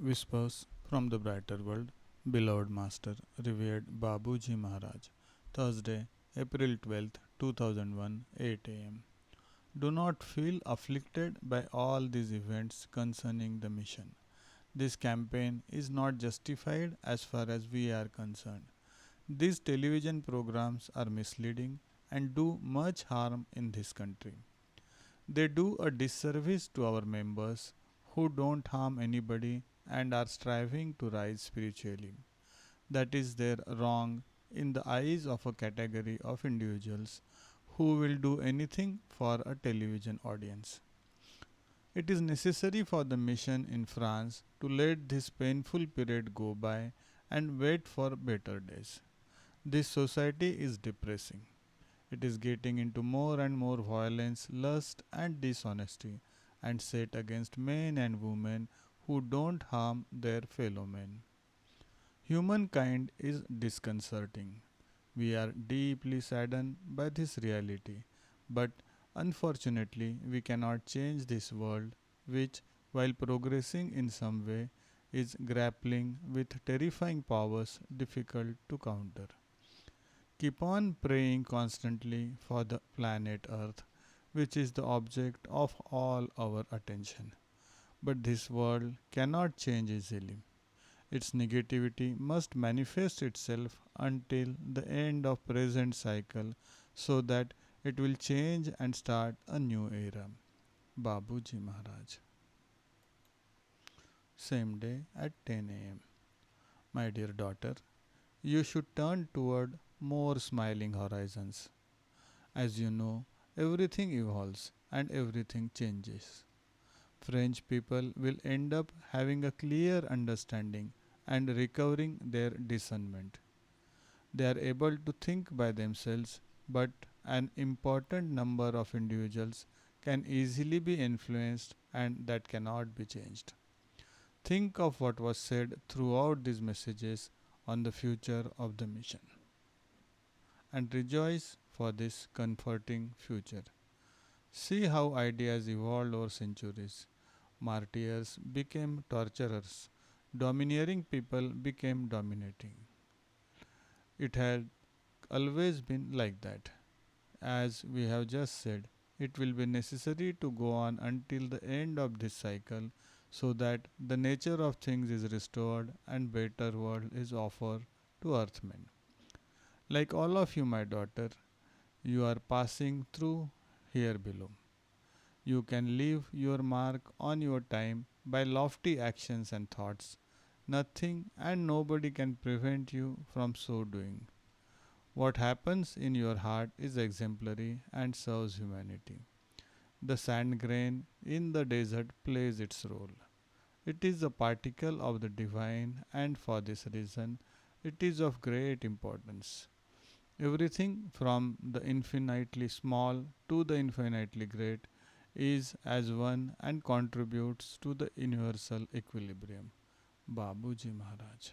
Whispers from the Brighter World, beloved Master, revered Babuji Maharaj, Thursday, April 12th, 2001, 8 am. Do not feel afflicted by all these events concerning the mission. This campaign is not justified as far as we are concerned. These television programs are misleading and do much harm in this country. They do a disservice to our members who don't harm anybody and are striving to rise spiritually. That is their wrong in the eyes of a category of individuals who will do anything for a television audience. It is necessary for the mission in France to let this painful period go by and wait for better days. This society is depressing. It is getting into more and more violence, lust, and dishonesty, and set against men and women who don't harm their fellow men. Humankind is disconcerting. We are deeply saddened by this reality, but unfortunately, we cannot change this world, which, while progressing in some way, is grappling with terrifying powers difficult to counter. Keep on praying constantly for the planet Earth, which is the object of all our attention. But this world cannot change easily. Its negativity must manifest itself until the end of present cycle so that it will change and start a new era. Babuji Maharaj. Same day at 10 am. My dear daughter, you should turn toward more smiling horizons. As you know, everything evolves and everything changes. French people will end up having a clear understanding and recovering their discernment. They are able to think by themselves, but an important number of individuals can easily be influenced and that cannot be changed. Think of what was said throughout these messages on the future of the mission and rejoice for this comforting future. See how ideas evolved over centuries. Martyrs became torturers, domineering people became dominating. It had always been like that. As we have just said, it will be necessary to go on until the end of this cycle so that the nature of things is restored and better world is offered to earthmen. Like all of you, my daughter, you are passing through here below. You can leave your mark on your time by lofty actions and thoughts. Nothing and nobody can prevent you from so doing. What happens in your heart is exemplary and serves humanity. The sand grain in the desert plays its role. It is a particle of the divine, and for this reason, it is of great importance. Everything from the infinitely small to the infinitely great is as one and contributes to the universal equilibrium. Babuji Maharaj.